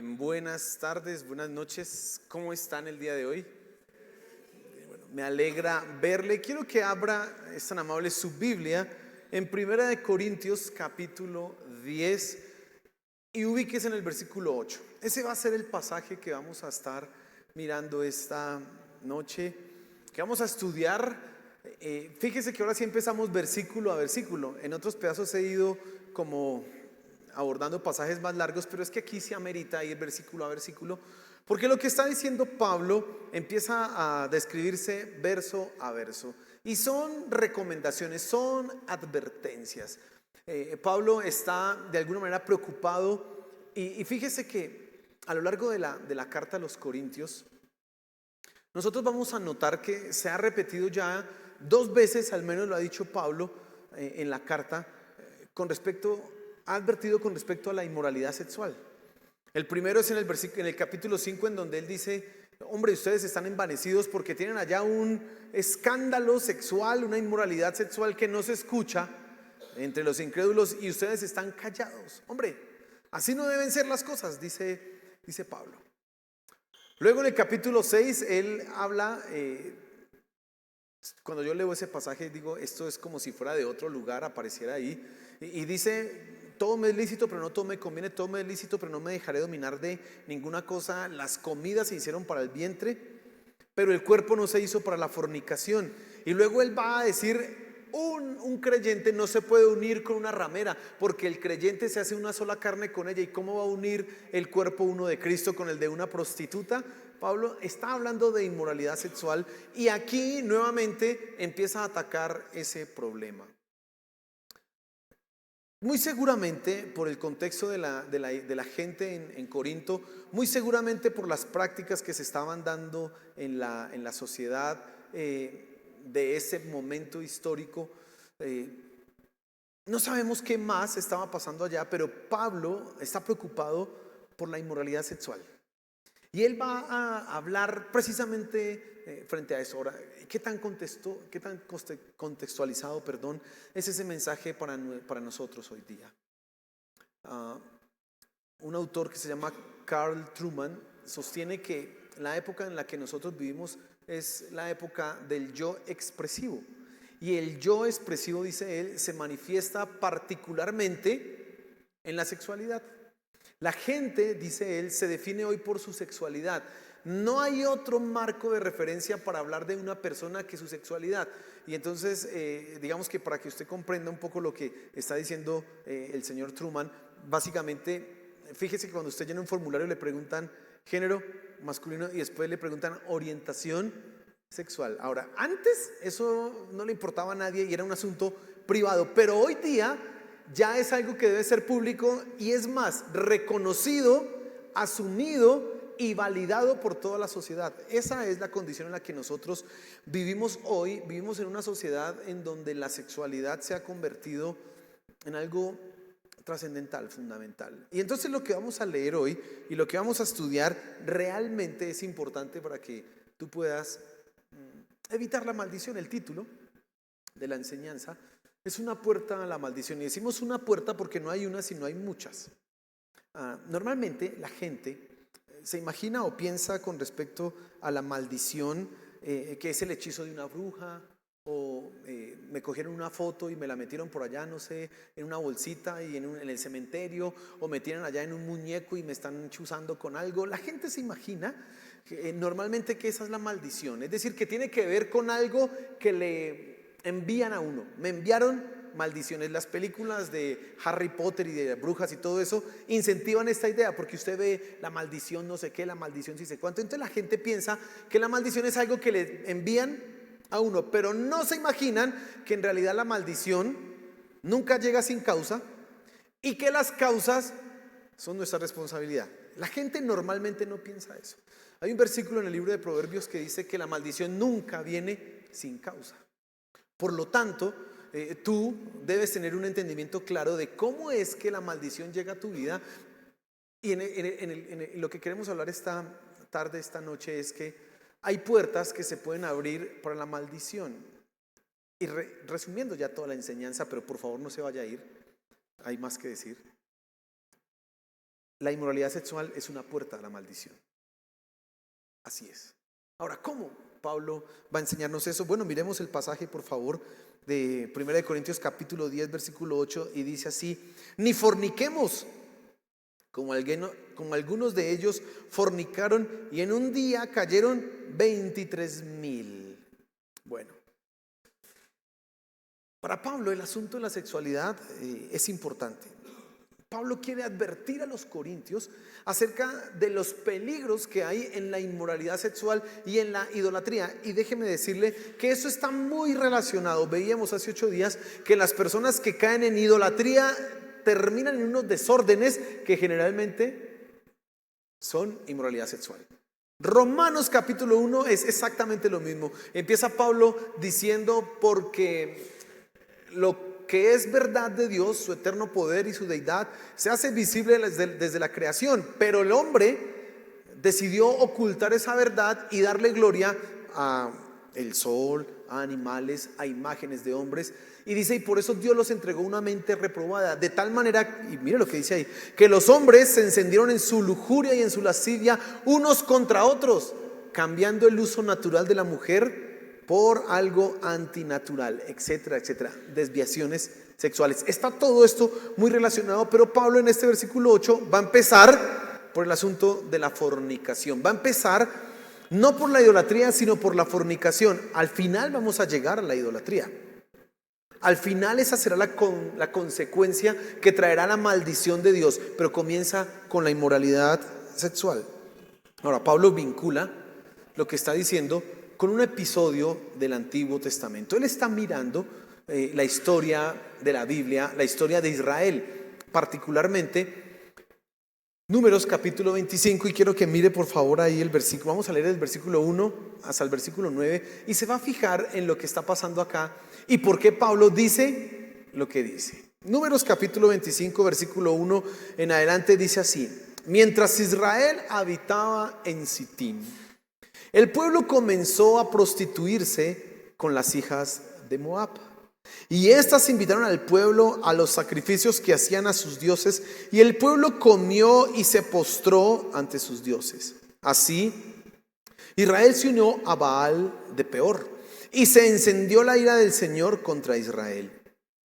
Buenas tardes, buenas noches. ¿Cómo están el día de hoy? Bueno, me alegra verle. Quiero que abra, es tan amable, su Biblia en Primera de Corintios capítulo 10 y ubíquese en el versículo 8. Ese va a ser el pasaje que vamos a estar mirando esta noche, que vamos a estudiar. Fíjese que ahora sí empezamos versículo a versículo. En otros pedazos he ido como abordando pasajes más largos, pero es que aquí se amerita ir versículo a versículo, porque lo que está diciendo Pablo empieza a describirse verso a verso, y son recomendaciones, son advertencias. Pablo está de alguna manera preocupado, y fíjese que a lo largo de la carta a los Corintios, nosotros vamos a notar que se ha repetido ya dos veces, al menos lo ha dicho Pablo en la carta, ha advertido con respecto a la inmoralidad sexual. El primero es en el capítulo 5, en donde él dice: hombre, ustedes están envanecidos porque tienen allá un escándalo sexual, una inmoralidad sexual que no se escucha entre los incrédulos y ustedes están callados. Hombre, así no deben ser las cosas, dice Pablo. Luego en el capítulo 6 él habla, cuando yo leo ese pasaje digo, esto es como si fuera de otro lugar, apareciera ahí, y dice: todo me es lícito, pero no todo me conviene, todo me es lícito, pero no me dejaré dominar de ninguna cosa. Las comidas se hicieron para el vientre, pero el cuerpo no se hizo para la fornicación. Y luego él va a decir: un creyente no se puede unir con una ramera, porque el creyente se hace una sola carne con ella. ¿Y cómo va a unir el cuerpo uno de Cristo con el de una prostituta? Pablo está hablando de inmoralidad sexual, y aquí nuevamente empieza a atacar ese problema. Muy seguramente por el contexto de la gente en Corinto, muy seguramente por las prácticas que se estaban dando en la sociedad de ese momento histórico. No sabemos qué más estaba pasando allá, pero Pablo está preocupado por la inmoralidad sexual. Y él va a hablar precisamente frente a eso. Ahora, ¿qué tan contextualizado, es ese mensaje para nosotros hoy día? Un autor que se llama Carl Trueman sostiene que la época en la que nosotros vivimos es la época del yo expresivo. Y el yo expresivo, dice él, se manifiesta particularmente en la sexualidad. La gente, dice él, se define hoy por su sexualidad. No hay otro marco de referencia para hablar de una persona que su sexualidad. Y entonces, digamos que para que usted comprenda un poco lo que está diciendo el señor Trueman, básicamente, fíjese que cuando usted llena un formulario le preguntan género masculino y después le preguntan orientación sexual. Ahora, antes eso no le importaba a nadie y era un asunto privado, pero hoy día ya es algo que debe ser público, y es más, reconocido, asumido y validado por toda la sociedad. Esa es la condición en la que nosotros vivimos hoy. Vivimos en una sociedad en donde la sexualidad se ha convertido en algo trascendental, fundamental. Y entonces lo que vamos a leer hoy y lo que vamos a estudiar realmente es importante para que tú puedas evitar la maldición. El título de la enseñanza es una puerta a la maldición, y decimos una puerta porque no hay una, sino hay muchas. Normalmente la gente se imagina o piensa con respecto a la maldición que es el hechizo de una bruja, o me cogieron una foto y me la metieron por allá, no sé, en una bolsita y en el cementerio, o me tienen allá en un muñeco y me están chuzando con algo. La gente se imagina normalmente que esa es la maldición, es decir, que tiene que ver con algo que le envían a uno. Me enviaron maldiciones. Las películas de Harry Potter y de brujas y todo eso incentivan esta idea, porque usted ve la maldición no sé qué, la maldición sí sé cuánto. Entonces la gente piensa que la maldición es algo que le envían a uno, pero no se imaginan que en realidad la maldición nunca llega sin causa, y que las causas son nuestra responsabilidad. La gente normalmente no piensa eso. Hay un versículo en el libro de Proverbios que dice que la maldición nunca viene sin causa. Por lo tanto, tú debes tener un entendimiento claro de cómo es que la maldición llega a tu vida. Y en lo que queremos hablar esta tarde, esta noche, es que hay puertas que se pueden abrir para la maldición. Y resumiendo ya toda la enseñanza, pero por favor no se vaya a ir, hay más que decir. la inmoralidad sexual es una puerta a la maldición. Así es. Ahora, ¿cómo Pablo va a enseñarnos eso? Bueno, miremos el pasaje, por favor, de 1 Corintios capítulo 10, versículo 8, y dice así: ni forniquemos, como algunos de ellos fornicaron y en un día cayeron 23,000. Bueno, para Pablo el asunto de la sexualidad es importante. Pablo quiere advertir a los corintios acerca de los peligros que hay en la inmoralidad sexual y en la idolatría. Y déjeme decirle que eso está muy relacionado. Veíamos hace 8 días que las personas que caen en idolatría terminan en unos desórdenes que generalmente son inmoralidad sexual. Romanos capítulo 1 es exactamente lo mismo. Empieza Pablo diciendo: porque lo que es verdad de Dios, su eterno poder y su deidad, se hace visible desde la creación, pero el hombre decidió ocultar esa verdad y darle gloria a el sol, a animales, a imágenes de hombres. Y dice: y por eso Dios los entregó una mente reprobada, de tal manera, y mire lo que dice ahí, que los hombres se encendieron en su lujuria y en su lascivia unos contra otros, cambiando el uso natural de la mujer por algo antinatural, etcétera, etcétera, desviaciones sexuales. Está todo esto muy relacionado, pero Pablo en este versículo 8 va a empezar por el asunto de la fornicación. Va a empezar no por la idolatría, sino por la fornicación. Al final vamos a llegar a la idolatría. Al final esa será la consecuencia que traerá la maldición de Dios, pero comienza con la inmoralidad sexual. Ahora, Pablo vincula lo que está diciendo con un episodio del Antiguo Testamento. Él está mirando la historia de la Biblia, la historia de Israel, particularmente Números capítulo 25, y quiero que mire por favor ahí el versículo. Vamos a leer el versículo 1 hasta el versículo 9 y se va a fijar en lo que está pasando acá y por qué Pablo dice lo que dice. Números capítulo 25, versículo 1 en adelante dice así: mientras Israel habitaba en Sitim, el pueblo comenzó a prostituirse con las hijas de Moab, y éstas invitaron al pueblo a los sacrificios que hacían a sus dioses, y el pueblo comió y se postró ante sus dioses. Así Israel se unió a Baal de Peor, y se encendió la ira del Señor contra Israel.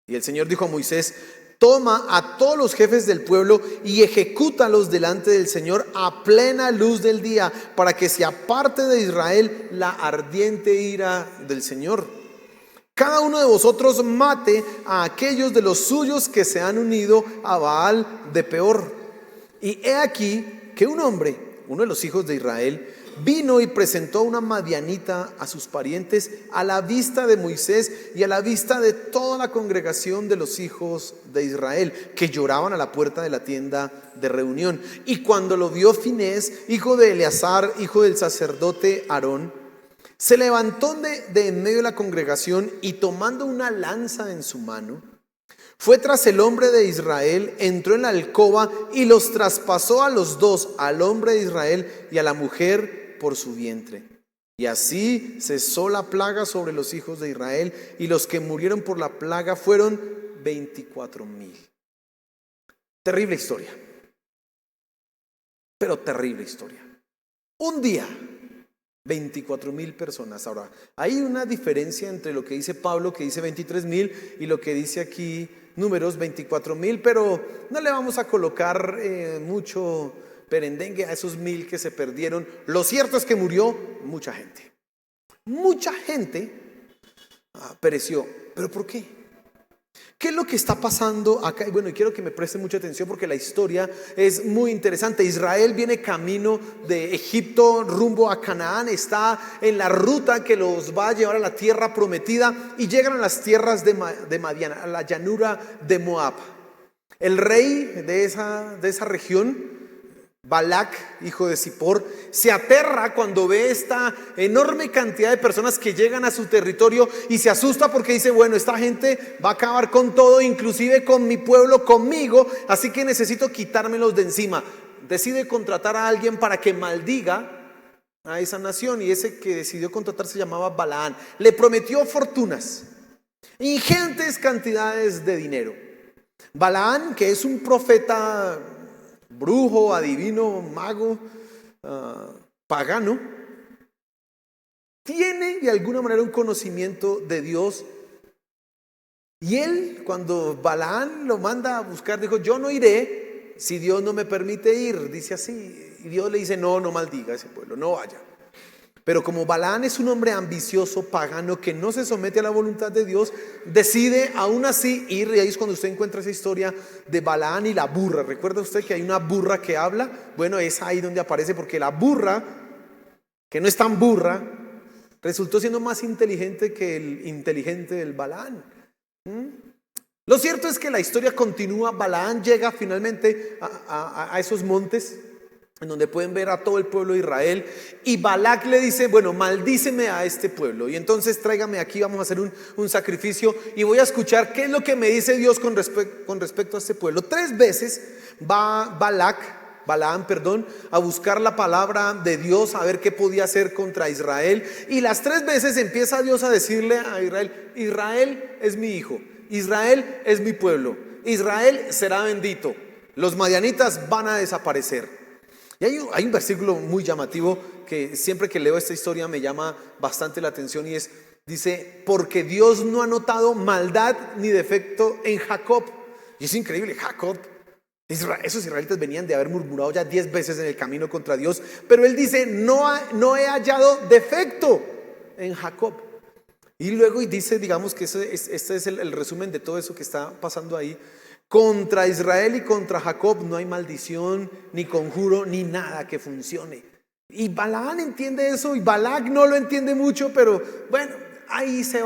Y el Señor dijo a Moisés: toma a todos los jefes del pueblo y ejecútalos delante del Señor a plena luz del día, para que se aparte de Israel la ardiente ira del Señor. Cada uno de vosotros mate a aquellos de los suyos que se han unido a Baal de Peor. Y he aquí que un hombre, uno de los hijos de Israel, vino y presentó una madianita a sus parientes a la vista de Moisés y a la vista de toda la congregación de los hijos de Israel, que lloraban a la puerta de la tienda de reunión. Y cuando lo vio Finés, hijo de Eleazar, hijo del sacerdote Aarón, se levantó de en medio de la congregación y, tomando una lanza en su mano, fue tras el hombre de Israel, entró en la alcoba y los traspasó a los dos, al hombre de Israel y a la mujer, por su vientre. Y así cesó la plaga sobre los hijos de Israel, y los que murieron por la plaga fueron 24,000. Terrible historia, pero terrible historia. Un día, 24,000 personas. Ahora, hay una diferencia entre lo que dice Pablo, que dice 23,000, y lo que dice aquí Números, 24,000, pero no le vamos a colocar mucho perendengue a esos 1,000 que se perdieron. Lo cierto es que murió mucha gente. Mucha gente pereció. ¿Pero por qué? ¿Qué es lo que está pasando acá? Y bueno, quiero que me presten mucha atención porque la historia es muy interesante. Israel viene camino de Egipto rumbo a Canaán, está en la ruta que los va a llevar a la tierra prometida, y llegan a las tierras de Madián, a la llanura de Moab. El rey de esa región, Balac, hijo de Zippor, se aterra cuando ve esta enorme cantidad de personas que llegan a su territorio y se asusta porque dice: bueno, esta gente va a acabar con todo, inclusive con mi pueblo, conmigo, así que necesito quitármelos de encima. Decide contratar a alguien para que maldiga a esa nación, y ese que decidió contratar se llamaba Balaán. Le prometió fortunas, ingentes cantidades de dinero. Balaán, que es un profeta brujo, adivino, mago, pagano, tiene de alguna manera un conocimiento de Dios. Y él, cuando Balaán lo manda a buscar, dijo: yo no iré si Dios no me permite ir. Dice así. Y Dios le dice: no maldiga a ese pueblo, no vaya. Pero como Balaán es un hombre ambicioso, pagano, que no se somete a la voluntad de Dios, decide aún así ir. Y ahí es cuando usted encuentra esa historia de Balaán y la burra. ¿Recuerda usted que hay una burra que habla? Bueno, es ahí donde aparece, porque la burra, que no es tan burra, resultó siendo más inteligente que el inteligente del Balaán. Lo cierto es que la historia continúa. Balaán llega finalmente a esos montes en donde pueden ver a todo el pueblo de Israel, y Balac le dice: bueno, maldíceme a este pueblo, y entonces tráigame aquí, vamos a hacer un sacrificio, y voy a escuchar qué es lo que me dice Dios con respecto a este pueblo. 3 veces va Balaam, a buscar la palabra de Dios, a ver qué podía hacer contra Israel, y las 3 veces empieza Dios a decirle a Israel: Israel es mi hijo, Israel es mi pueblo, Israel será bendito, los madianitas van a desaparecer. Y hay un versículo muy llamativo que siempre que leo esta historia me llama bastante la atención, y dice: porque Dios no ha notado maldad ni defecto en Jacob. Y es increíble, Jacob, esos israelitas venían de haber murmurado ya 10 veces en el camino contra Dios, pero él dice: no he hallado defecto en Jacob. Y luego dice, digamos que este es el resumen de todo eso que está pasando ahí: contra Israel y contra Jacob no hay maldición, ni conjuro, ni nada que funcione. Y Balaán entiende eso, y Balac no lo entiende mucho, pero bueno, ahí se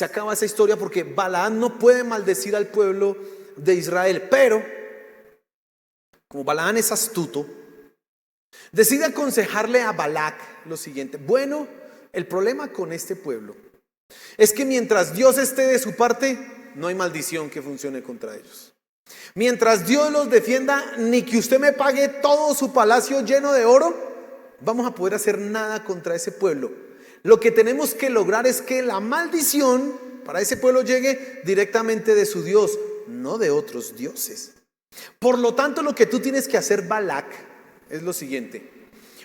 acaba esa historia, porque Balaán no puede maldecir al pueblo de Israel. Pero como Balaán es astuto, decide aconsejarle a Balac lo siguiente: bueno, el problema con este pueblo es que mientras Dios esté de su parte, no hay maldición que funcione contra ellos. Mientras Dios los defienda, ni que usted me pague todo su palacio lleno de oro, vamos a poder hacer nada contra ese pueblo. Lo que tenemos que lograr es que la maldición para ese pueblo llegue directamente de su Dios, no de otros dioses. Por lo tanto, lo que tú tienes que hacer, Balac, es lo siguiente: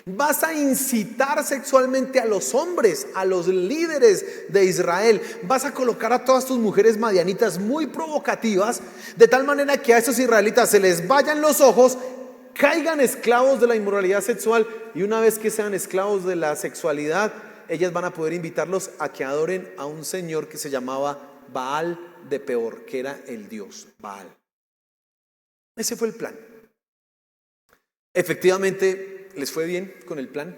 vas a incitar sexualmente a los hombres, a los líderes de Israel. Vas a colocar a todas tus mujeres madianitas muy provocativas, de tal manera que a esos israelitas se les vayan los ojos, caigan esclavos de la inmoralidad sexual, y una vez que sean esclavos de la sexualidad, ellas van a poder invitarlos a que adoren a un señor que se llamaba Baal de Peor, que era el dios Baal. Ese fue el plan. Efectivamente, les fue bien con el plan,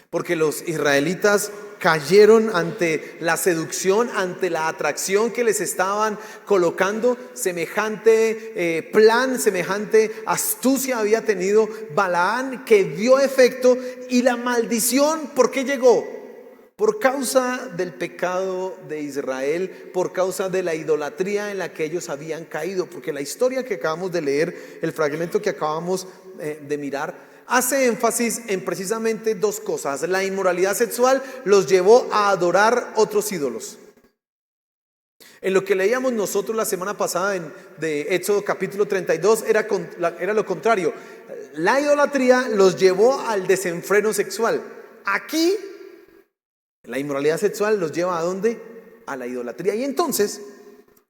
porque los israelitas cayeron ante la seducción, ante la atracción que les estaban colocando. Semejante plan, semejante astucia había tenido Balaán, que dio efecto. Y la maldición, ¿por qué llegó? Por causa del pecado de Israel, por causa de la idolatría en la que ellos habían caído. Porque la historia que acabamos de leer, el fragmento que acabamos de mirar, hace énfasis en precisamente 2 cosas. La inmoralidad sexual los llevó a adorar otros ídolos. En lo que leíamos nosotros la semana pasada de Éxodo capítulo 32 era lo contrario. La idolatría los llevó al desenfreno sexual. Aquí la inmoralidad sexual los lleva ¿a dónde? A la idolatría. Y entonces,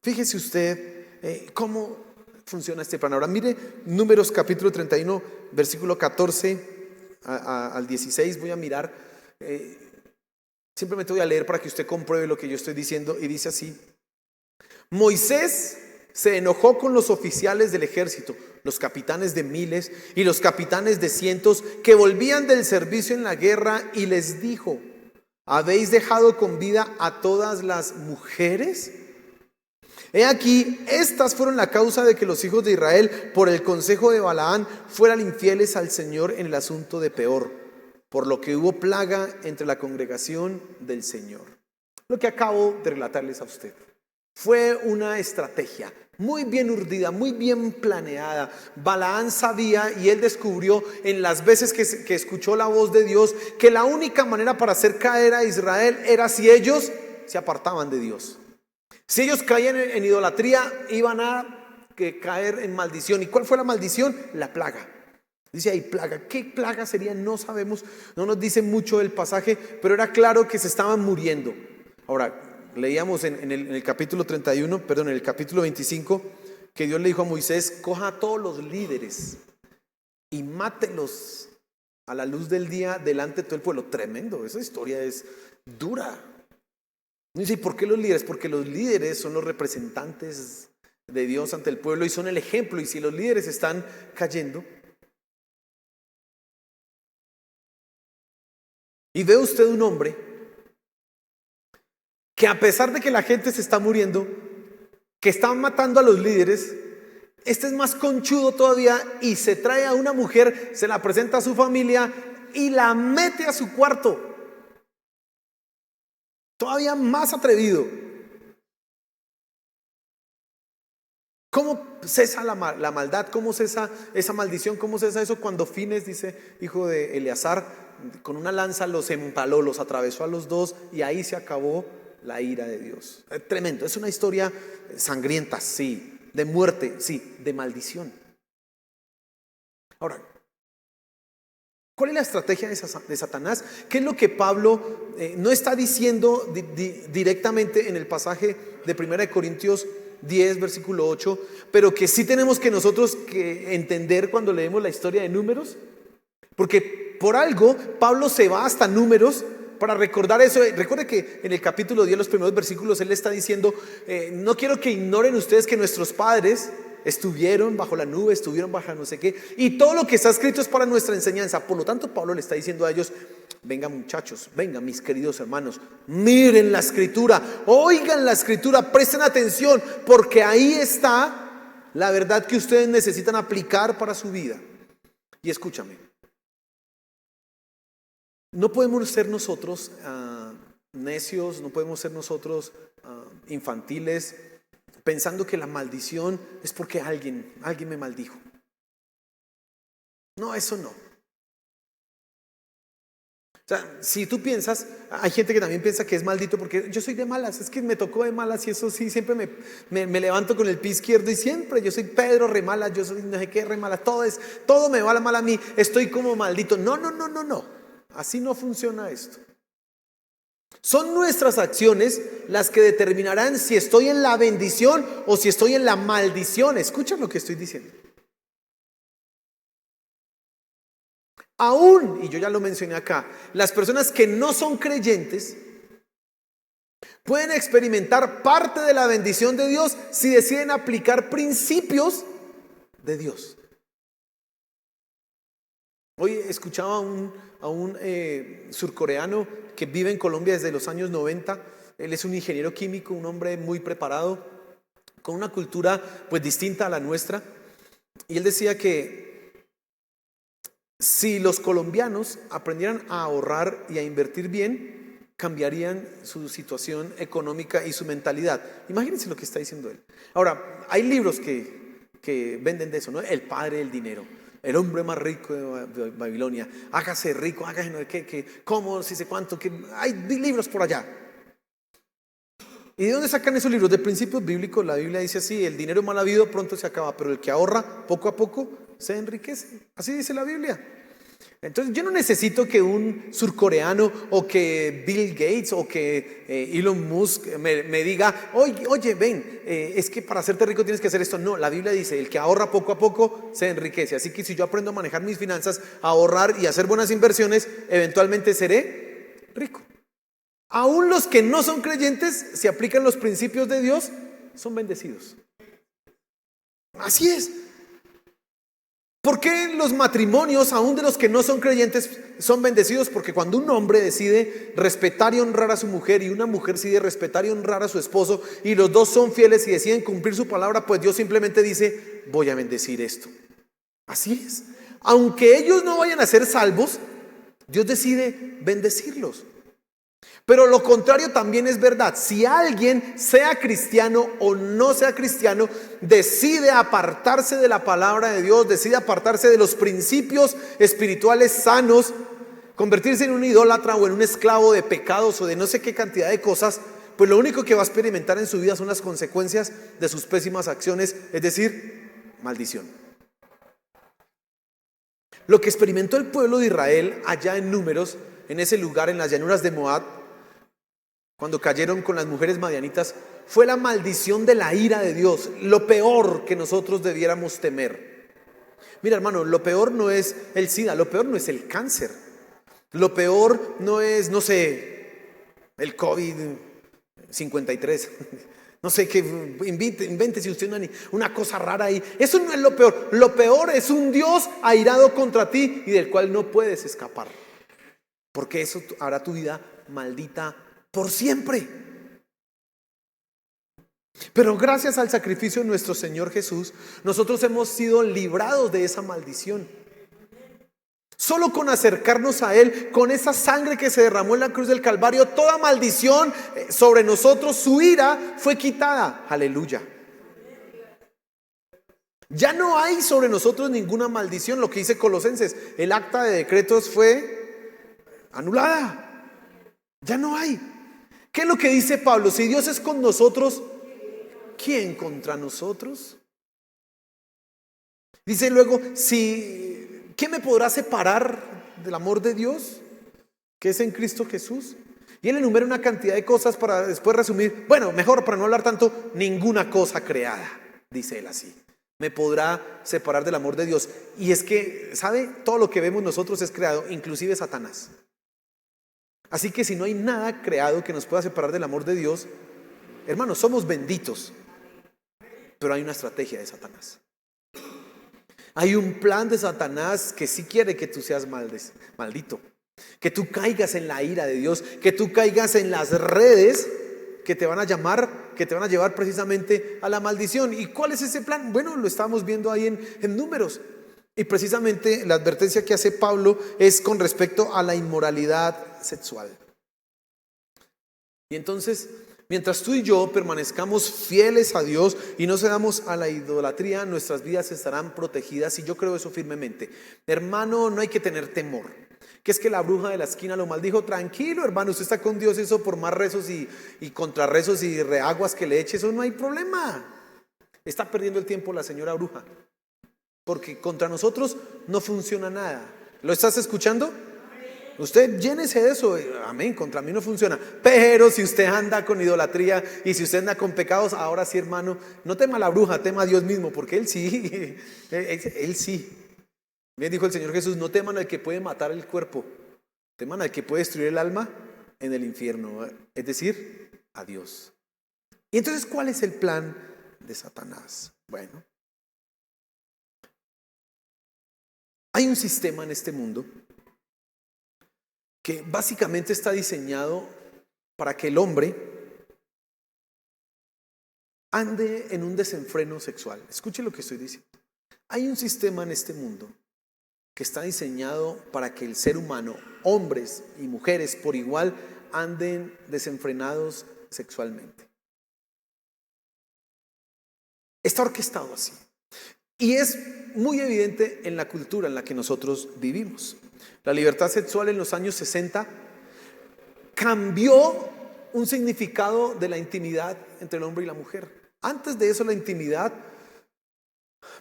fíjese usted cómo funciona este plan. Ahora mire Números capítulo 31, versículo 14 al 16. Voy a mirar, simplemente voy a leer para que usted compruebe lo que yo estoy diciendo. Y dice así: Moisés se enojó con los oficiales del ejército, los capitanes de miles y los capitanes de cientos, que volvían del servicio en la guerra, y les dijo: ¿habéis dejado con vida a todas las mujeres? He aquí, estas fueron la causa de que los hijos de Israel, por el consejo de Balaán, fueran infieles al Señor en el asunto de Peor, por lo que hubo plaga entre la congregación del Señor. Lo que acabo de relatarles a usted fue una estrategia muy bien urdida, muy bien planeada. Balaán sabía, y él descubrió en las veces que escuchó la voz de Dios, que la única manera para hacer caer a Israel era si ellos se apartaban de Dios. Si ellos caían en idolatría, iban a caer en maldición. ¿Y cuál fue la maldición? La plaga. Dice ahí plaga. ¿Qué plaga sería? No sabemos, no nos dice mucho el pasaje, pero era claro que se estaban muriendo. Ahora, leíamos en el capítulo 31, perdón, en el capítulo 25, que Dios le dijo a Moisés: coja a todos los líderes y mátelos a la luz del día delante de todo el pueblo. Tremendo, esa historia es dura. Dice: ¿y por qué los líderes? Porque los líderes son los representantes de Dios ante el pueblo y son el ejemplo. Y si los líderes están cayendo, y ve usted un hombre que, a pesar de que la gente se está muriendo, que están matando a los líderes, este es más conchudo todavía y se trae a una mujer, se la presenta a su familia y la mete a su cuarto. Todavía más atrevido. ¿Cómo cesa la maldad? ¿Cómo cesa esa maldición? ¿Cómo cesa eso? Cuando Fines, dice, hijo de Eleazar, con una lanza los empaló, los atravesó a los dos, y ahí se acabó la ira de Dios. Tremendo, es una historia sangrienta, sí, de muerte, sí, de maldición. Ahora, ¿cuál es la estrategia de Satanás? ¿Qué es lo que Pablo no está diciendo directamente en el pasaje de 1 Corintios 10, versículo 8, pero que sí tenemos que nosotros que entender cuando leemos la historia de Números? Porque por algo Pablo se va hasta Números para recordar eso. Recuerde que en el capítulo 10, los primeros versículos, él le está diciendo: no quiero que ignoren ustedes que nuestros padres estuvieron bajo la nube, estuvieron bajo no sé qué, y todo lo que está escrito es para nuestra enseñanza. Por lo tanto, Pablo le está diciendo a ellos: vengan muchachos, vengan mis queridos hermanos, miren la escritura, oigan la escritura, presten atención, porque ahí está la verdad que ustedes necesitan aplicar para su vida. Y escúchame, no podemos ser nosotros necios, no podemos ser nosotros infantiles, pensando que la maldición es porque alguien me maldijo. No, eso no. O sea, si tú piensas, hay gente que también piensa que es maldito porque yo soy de malas, es que me tocó de malas, y eso sí, siempre me levanto con el pie izquierdo, y siempre yo soy Pedro re mala, yo soy no sé qué re mala, todo me va mal a mí, estoy como maldito. No, así no funciona esto. Son nuestras acciones las que determinarán si estoy en la bendición o si estoy en la maldición. Escucha lo que estoy diciendo. Aún, y yo ya lo mencioné acá, las personas que no son creyentes pueden experimentar parte de la bendición de Dios si deciden aplicar principios de Dios. Hoy escuchaba a un surcoreano que vive en Colombia desde los años 90. Él es un ingeniero químico, un hombre muy preparado, con una cultura pues distinta a la nuestra. Y él decía que si los colombianos aprendieran a ahorrar y a invertir bien, cambiarían su situación económica y su mentalidad. Imagínense lo que está diciendo él. Ahora, hay libros que venden de eso, ¿no? El padre del dinero, el hombre más rico de Babilonia, hágase rico, hágase no sé qué, cómo, si sé cuánto, que hay libros por allá. ¿Y de dónde sacan esos libros? De principios bíblicos. La Biblia dice así: el dinero mal habido pronto se acaba, pero el que ahorra poco a poco se enriquece. Así dice la Biblia. Entonces yo no necesito que un surcoreano o que Bill Gates o que Elon Musk me diga: oye, ven, es que para hacerte rico tienes que hacer esto. No, la Biblia dice: el que ahorra poco a poco se enriquece. Así que si yo aprendo a manejar mis finanzas, a ahorrar y a hacer buenas inversiones, eventualmente seré rico. Aún los que no son creyentes, si aplican los principios de Dios, son bendecidos. Así es. ¿Por qué los matrimonios, aún de los que no son creyentes, son bendecidos? Porque cuando un hombre decide respetar y honrar a su mujer, y una mujer decide respetar y honrar a su esposo, y los dos son fieles y deciden cumplir su palabra, pues Dios simplemente dice: voy a bendecir esto. Así es. Aunque ellos no vayan a ser salvos, Dios decide bendecirlos. Pero lo contrario también es verdad. Si alguien, sea cristiano o no sea cristiano, decide apartarse de la palabra de Dios, decide apartarse de los principios espirituales sanos, convertirse en un idólatra o en un esclavo de pecados o de no sé qué cantidad de cosas, pues lo único que va a experimentar en su vida son las consecuencias de sus pésimas acciones, es decir, maldición. Lo que experimentó el pueblo de Israel allá en Números, en ese lugar, en las llanuras de Moab, cuando cayeron con las mujeres madianitas, fue la maldición de la ira de Dios, lo peor que nosotros debiéramos temer. Mira, hermano, lo peor no es el SIDA, lo peor no es el cáncer, lo peor no es, no sé, el COVID-53. No sé, que invente si usted una cosa rara ahí. Eso no es lo peor. Lo peor es un Dios airado contra ti y del cual no puedes escapar. Porque eso hará tu vida maldita por siempre. Pero gracias al sacrificio de nuestro Señor Jesús, nosotros hemos sido librados de esa maldición. Solo con acercarnos a Él, con esa sangre que se derramó en la cruz del Calvario, toda maldición sobre nosotros, su ira fue quitada. Aleluya. Ya no hay sobre nosotros ninguna maldición. Lo que dice Colosenses, el acta de decretos fue anulada. Ya no hay. ¿Qué es lo que dice Pablo? Si Dios es con nosotros, ¿quién contra nosotros? Dice luego, ¿qué me podrá separar del amor de Dios que es en Cristo Jesús? Y él enumera una cantidad de cosas para después resumir. Bueno, mejor para no hablar tanto, ninguna cosa creada, dice él así, me podrá separar del amor de Dios. Y es que, ¿sabe? Todo lo que vemos nosotros es creado, inclusive Satanás. Así que si no hay nada creado que nos pueda separar del amor de Dios, hermanos, somos benditos. Pero hay una estrategia de Satanás. Hay un plan de Satanás que sí quiere que tú seas maldito, que tú caigas en la ira de Dios, que tú caigas en las redes que te van a llevar precisamente a la maldición. ¿Y cuál es ese plan? Bueno, lo estamos viendo ahí en Números. Y precisamente la advertencia que hace Pablo es con respecto a la inmoralidad sexual. Y entonces, mientras tú y yo permanezcamos fieles a Dios y no cedamos a la idolatría, nuestras vidas estarán protegidas, y yo creo eso firmemente. Hermano, no hay que tener temor. Que es que la bruja de la esquina lo maldijo. Tranquilo, hermano, usted está con Dios. Eso por más rezos y contrarrezos y reaguas que le eche, eso no hay problema. Está perdiendo el tiempo la señora bruja, porque contra nosotros no funciona nada. ¿Lo estás escuchando? Usted llénese de eso. Amén, contra mí no funciona. Pero si usted anda con idolatría y si usted anda con pecados, ahora sí, hermano, no tema a la bruja, tema a Dios mismo, porque Él sí, Él sí. Bien dijo el Señor Jesús, no teman al que puede matar el cuerpo, teman al que puede destruir el alma en el infierno, es decir, a Dios. Y entonces, ¿cuál es el plan de Satanás? Bueno, hay un sistema en este mundo que básicamente está diseñado para que el hombre ande en un desenfreno sexual. Escuche lo que estoy diciendo. Hay un sistema en este mundo que está diseñado para que el ser humano, hombres y mujeres por igual, anden desenfrenados sexualmente. Está orquestado así. Y es muy evidente en la cultura en la que nosotros vivimos. La libertad sexual en los años 60 cambió un significado de la intimidad entre el hombre y la mujer. Antes de eso, la intimidad,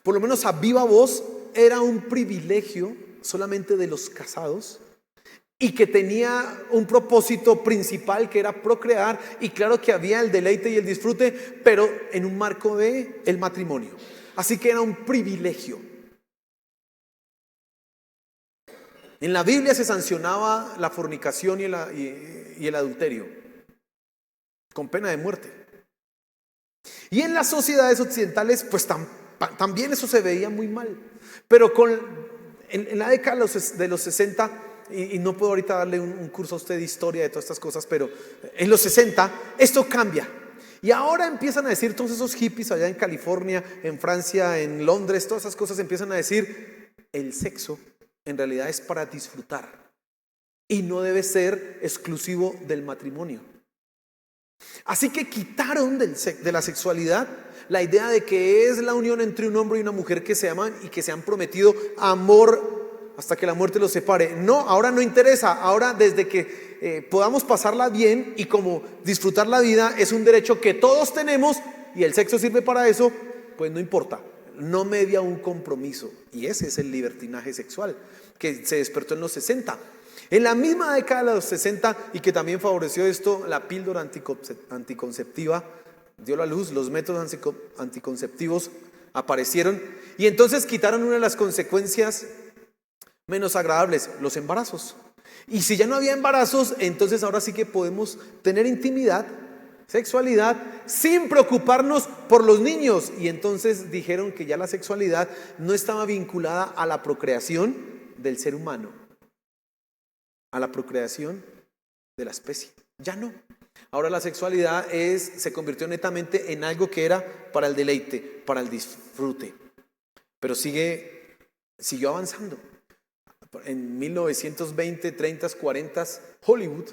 por lo menos a viva voz, era un privilegio solamente de los casados y que tenía un propósito principal, que era procrear, y claro que había el deleite y el disfrute, pero en un marco de el matrimonio. Así que era un privilegio. En la Biblia se sancionaba la fornicación y el adulterio con pena de muerte. Y en las sociedades occidentales, pues también eso se veía muy mal. Pero en la década de los 60, y no puedo ahorita darle un curso a usted de historia de todas estas cosas, pero en los 60 esto cambia. Y ahora empiezan a decir todos esos hippies allá en California, en Francia, en Londres, todas esas cosas empiezan a decir, el sexo en realidad es para disfrutar y no debe ser exclusivo del matrimonio. Así que quitaron de la sexualidad la idea de que es la unión entre un hombre y una mujer que se aman y que se han prometido amor hasta que la muerte los separe. No, ahora no interesa. Ahora desde que podamos pasarla bien y como disfrutar la vida es un derecho que todos tenemos y el sexo sirve para eso, pues no importa. No media un compromiso. Y ese es el libertinaje sexual que se despertó en los 60. En la misma década de los 60 y que también favoreció esto, la píldora anticonceptiva dio la luz, los métodos anticonceptivos aparecieron y entonces quitaron una de las consecuencias menos agradables, los embarazos. Y si ya no había embarazos, entonces ahora sí que podemos tener intimidad, sexualidad, sin preocuparnos por los niños. Y entonces dijeron que ya la sexualidad no estaba vinculada a la procreación del ser humano, a la procreación de la especie. Ya no. Ahora la sexualidad se convirtió netamente en algo que era para el deleite, para el disfrute. Pero siguió avanzando. En 1920, 30, 40, Hollywood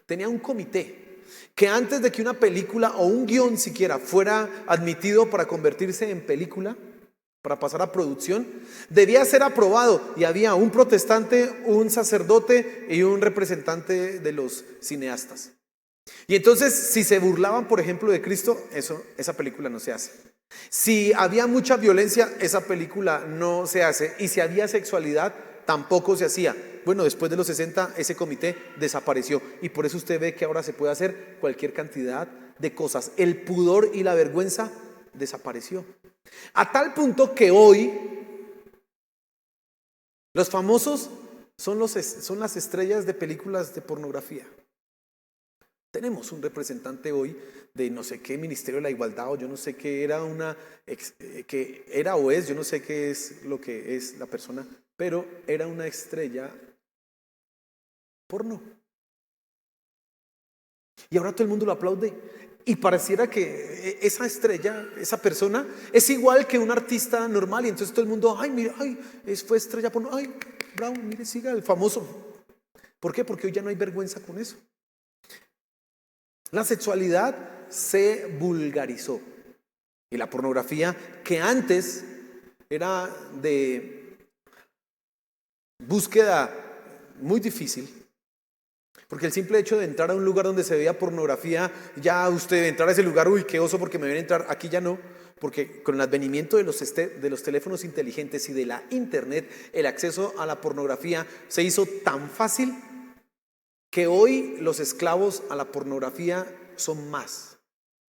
tenía un comité que antes de que una película o un guión siquiera fuera admitido para convertirse en película, para pasar a producción, debía ser aprobado y había un protestante, un sacerdote y un representante de los cineastas. Y entonces si se burlaban por ejemplo de Cristo, esa película no se hace. Si había mucha violencia, esa película no se hace. Y si había sexualidad, tampoco se hacía. Bueno, después de los 60 ese comité desapareció y por eso usted ve que ahora se puede hacer cualquier cantidad de cosas. El pudor y la vergüenza desapareció. A tal punto que hoy los famosos son las estrellas de películas de pornografía. Tenemos un representante hoy de no sé qué Ministerio de la Igualdad o yo no sé qué que era o es, yo no sé qué es lo que es la persona, pero era una estrella porno. Y ahora todo el mundo lo aplaude. Y pareciera que esa estrella, esa persona, es igual que un artista normal. Y entonces todo el mundo, ay, mira, fue estrella porno, ay, bravo, mire, siga el famoso. ¿Por qué? Porque hoy ya no hay vergüenza con eso. La sexualidad se vulgarizó. Y la pornografía, que antes era de búsqueda muy difícil, porque el simple hecho de entrar a un lugar donde se veía pornografía, ya usted entrar a ese lugar, uy, qué oso porque me ven a entrar, aquí ya no, porque con el advenimiento de los teléfonos inteligentes y de la internet, el acceso a la pornografía se hizo tan fácil que hoy los esclavos a la pornografía son más.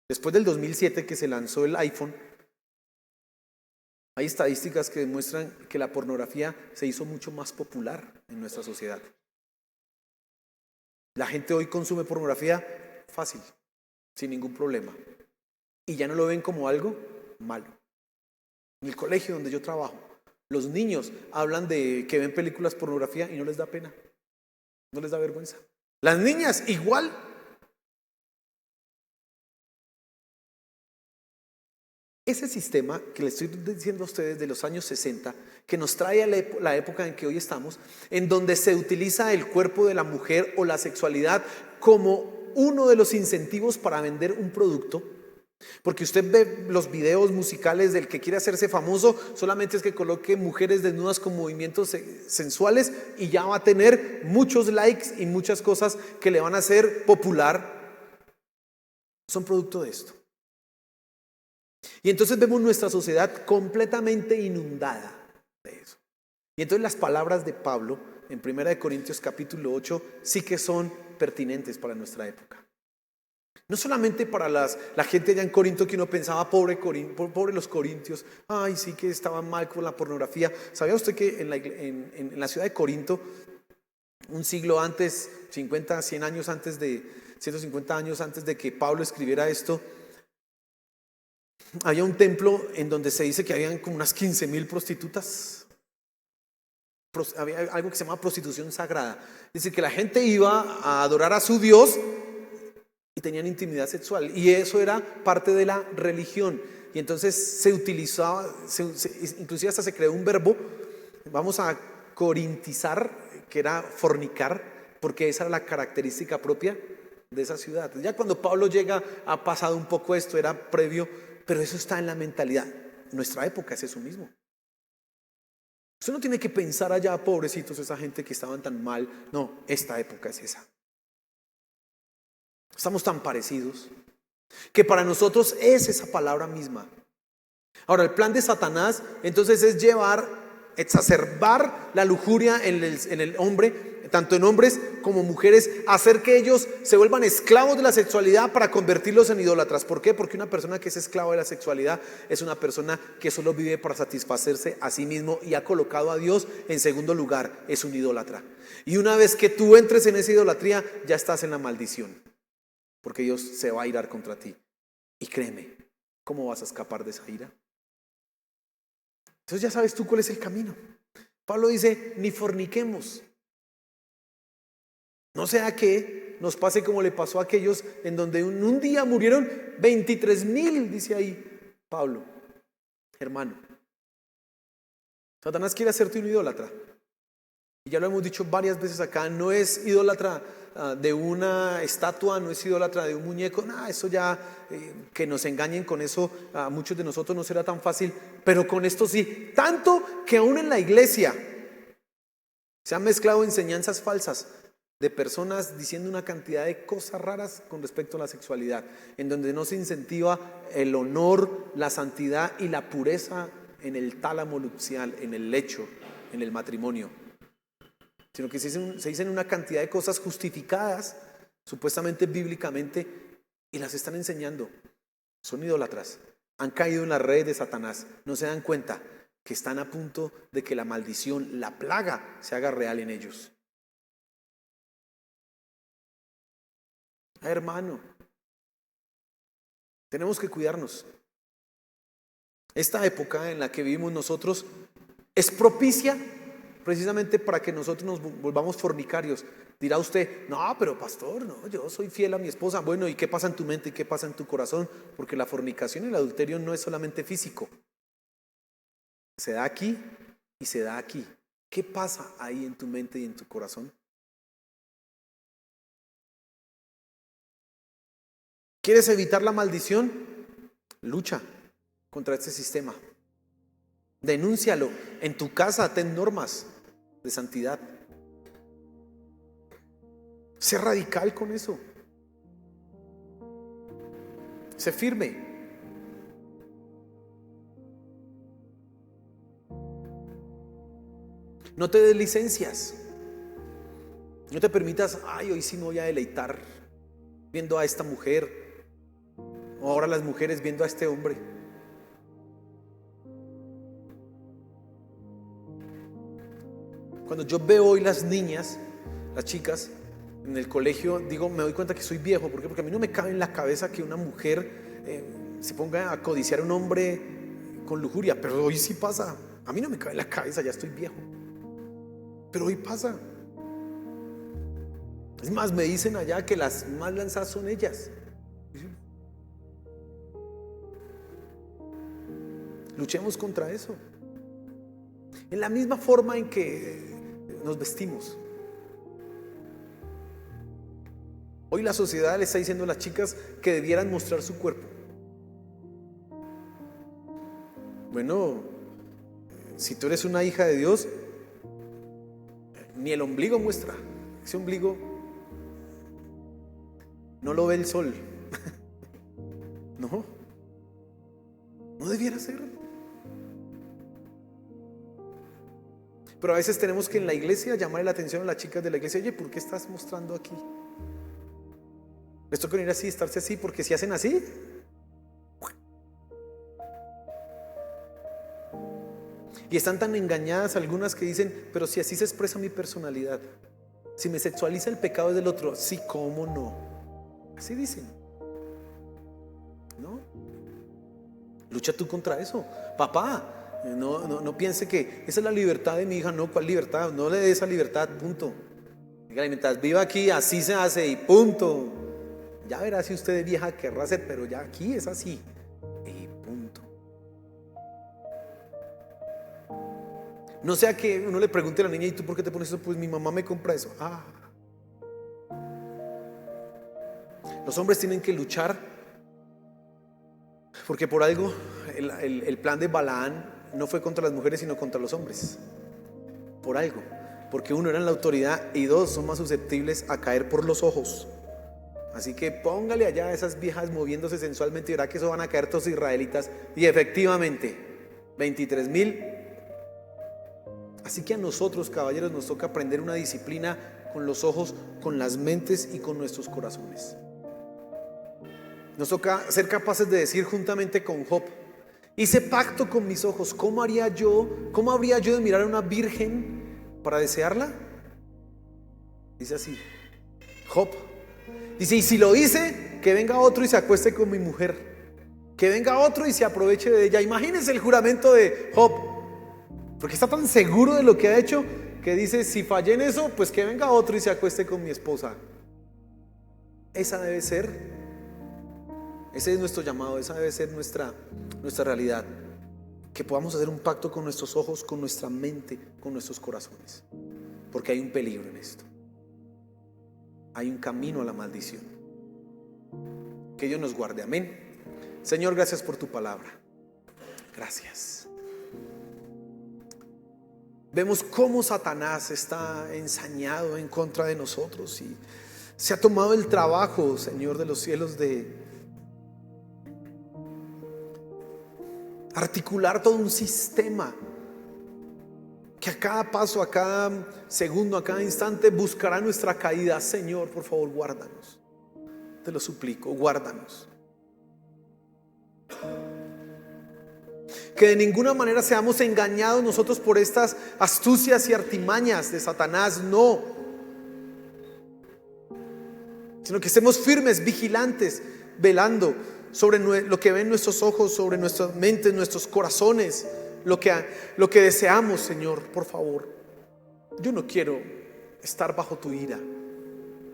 Después del 2007 que se lanzó el iPhone, hay estadísticas que demuestran que la pornografía se hizo mucho más popular en nuestra sociedad. La gente hoy consume pornografía fácil, sin ningún problema. Y ya no lo ven como algo malo. En el colegio donde yo trabajo, los niños hablan de que ven películas pornografía y no les da pena. No les da vergüenza. Las niñas igual. Ese sistema que les estoy diciendo a ustedes de los años 60, que nos trae a la época en que hoy estamos, en donde se utiliza el cuerpo de la mujer o la sexualidad como uno de los incentivos para vender un producto. Porque usted ve los videos musicales del que quiere hacerse famoso, solamente es que coloque mujeres desnudas con movimientos sensuales y ya va a tener muchos likes y muchas cosas que le van a hacer popular. Son producto de esto. Y entonces vemos nuestra sociedad completamente inundada de eso. Y entonces las palabras de Pablo en 1 Corintios capítulo 8 sí que son pertinentes para nuestra época. No solamente para la gente allá en Corinto que uno pensaba, pobre los corintios, ay sí que estaban mal con la pornografía. ¿Sabía usted que en la ciudad de Corinto, un siglo antes, 150 años antes de que Pablo escribiera esto, había un templo en donde se dice que habían como unas 15,000 prostitutas? Había algo que se llama prostitución sagrada. Es decir, que la gente iba a adorar a su Dios y tenían intimidad sexual, y eso era parte de la religión. Y entonces se utilizaba, inclusive hasta se creó un verbo, vamos a corintizar, que era fornicar, porque esa era la característica propia de esa ciudad. Ya cuando Pablo llega ha pasado un poco esto, era previo, pero eso está en la mentalidad. Nuestra época es eso mismo. Usted no tiene que pensar allá, pobrecitos, esa gente que estaban tan mal. No, esta época es esa. Estamos tan parecidos que para nosotros es esa palabra misma. Ahora, el plan de Satanás entonces es exacerbar la lujuria en el hombre, tanto en hombres como mujeres, hacer que ellos se vuelvan esclavos de la sexualidad para convertirlos en idólatras. ¿Por qué? Porque una persona que es esclavo de la sexualidad es una persona que solo vive para satisfacerse a sí mismo y ha colocado a Dios en segundo lugar, es un idólatra. Y una vez que tú entres en esa idolatría, ya estás en la maldición, porque Dios se va a irar contra ti. Y créeme, ¿cómo vas a escapar de esa ira? Entonces ya sabes tú cuál es el camino. Pablo dice, ni forniquemos. No sea que nos pase como le pasó a aquellos en donde en un día murieron 23,000, dice ahí Pablo. Hermano, Satanás quiere hacerte un idólatra. Y ya lo hemos dicho varias veces acá, no es idólatra de una estatua, no es idólatra de un muñeco, nada, eso ya, que nos engañen con eso, a muchos de nosotros no será tan fácil, pero con esto sí, tanto que aún en la iglesia se han mezclado enseñanzas falsas de personas diciendo una cantidad de cosas raras con respecto a la sexualidad, en donde no se incentiva el honor, la santidad y la pureza en el tálamo nupcial, en el lecho, en el matrimonio, sino que se dicen una cantidad de cosas justificadas, supuestamente bíblicamente, y las están enseñando. Son idólatras, han caído en las redes de Satanás, no se dan cuenta que están a punto de que la maldición, la plaga, se haga real en ellos. Hermano, tenemos que cuidarnos. Esta época en la que vivimos nosotros es propicia precisamente para que nosotros nos volvamos fornicarios. Dirá usted, no, pero pastor, no, yo soy fiel a mi esposa. Bueno, ¿y qué pasa en tu mente y qué pasa en tu corazón? Porque la fornicación y el adulterio no es solamente físico. Se da aquí y se da aquí. ¿Qué pasa ahí en tu mente y en tu corazón? ¿Quieres evitar la maldición? Lucha contra este sistema. Denúncialo. En tu casa ten normas de santidad. Sé radical con eso. Sé firme. No te des licencias. No te permitas, ay, hoy sí me voy a deleitar viendo a esta mujer. O ahora las mujeres viendo a este hombre. Cuando yo veo hoy las niñas, las chicas en el colegio, digo, me doy cuenta que soy viejo. ¿Por qué? Porque a mí no me cabe en la cabeza que una mujer se ponga a codiciar a un hombre con lujuria. Pero hoy sí pasa. A mí no me cabe en la cabeza, ya estoy viejo. Pero hoy pasa. Es más, me dicen allá que las más lanzadas son ellas. Luchemos contra eso. En la misma forma en que nos vestimos. Hoy la sociedad le está diciendo a las chicas que debieran mostrar su cuerpo. Bueno, si tú eres una hija de Dios, ni el ombligo muestra. Ese ombligo no lo ve el sol. No debiera ser. Pero a veces tenemos que en la iglesia llamarle la atención a las chicas de la iglesia. Oye, ¿por qué estás mostrando aquí? Les toca venir así, estarse así, porque si hacen así, y están tan engañadas algunas que dicen, pero si así se expresa mi personalidad, si me sexualiza el pecado del otro, sí, ¿cómo no? Así dicen, ¿no? Lucha tú contra eso, papá. No piense que esa es la libertad de mi hija. No, ¿cuál libertad? No le dé esa libertad, punto. Dígale, mientras viva aquí, así se hace y punto. Ya verá si usted de vieja querrá hacer, pero ya aquí es así y punto. No sea que uno le pregunte a la niña, ¿y tú por qué te pones eso? Pues mi mamá me compra eso. Los hombres tienen que luchar, porque por algo el plan de Balaán no fue contra las mujeres sino contra los hombres. por algo, porque uno, eran la autoridad, y dos, son más susceptibles a caer por los ojos. Así que póngale allá a esas viejas moviéndose sensualmente y verá que eso van a caer todos los israelitas. Y efectivamente, 23,000. Así que a nosotros, caballeros, nos toca aprender una disciplina con los ojos, con las mentes y con nuestros corazones. Nos toca ser capaces de decir juntamente con Job: hice pacto con mis ojos. ¿Cómo habría yo de mirar a una virgen para desearla? Dice así Job. Dice: y si lo hice, que venga otro y se acueste con mi mujer, que venga otro y se aproveche de ella. Imagínense el juramento de Job, porque está tan seguro de lo que ha hecho que dice: si fallé en eso, pues que venga otro y se acueste con mi esposa. Ese es nuestro llamado, esa debe ser nuestra realidad. Que podamos hacer un pacto con nuestros ojos, con nuestra mente, con nuestros corazones, porque hay un peligro en esto. Hay un camino a la maldición. Que Dios nos guarde, amén. Señor, gracias por tu palabra. Gracias. Vemos cómo Satanás está ensañado en contra de nosotros y se ha tomado el trabajo, Señor de los cielos, de articular todo un sistema que a cada paso, a cada segundo, a cada instante buscará nuestra caída. Señor, por favor, guárdanos. Te lo suplico, guárdanos. Que de ninguna manera seamos engañados nosotros por estas astucias y artimañas de Satanás, no. Sino que estemos firmes, vigilantes, velando sobre lo que ven nuestros ojos, sobre nuestras mentes, nuestros corazones, lo que deseamos. Señor, por favor, yo no quiero estar bajo tu ira,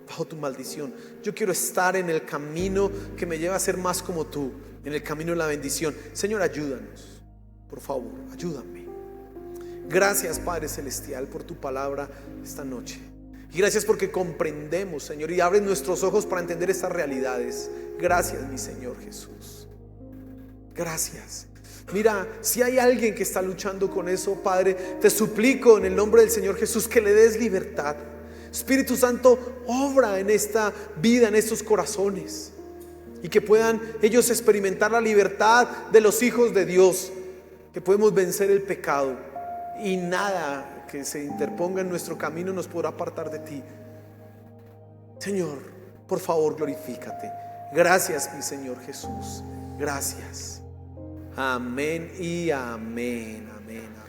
bajo tu maldición. Yo quiero estar en el camino que me lleva a ser más como tú, en el camino de la bendición. Señor, ayúdanos, por favor, ayúdame. Gracias, Padre Celestial, por tu palabra esta noche. Y gracias porque comprendemos, Señor, y abres nuestros ojos para entender estas realidades. Gracias, mi Señor Jesús. Gracias. Mira, si hay alguien que está luchando con eso, Padre, te suplico en el nombre del Señor Jesús que le des libertad. Espíritu Santo, obra en esta vida, en estos corazones, y que puedan ellos experimentar la libertad de los hijos de Dios, que podemos vencer el pecado y nada que se interponga en nuestro camino nos podrá apartar de ti. Señor, por favor, glorifícate. Gracias, mi Señor Jesús. Gracias. Amén y amén. Amén.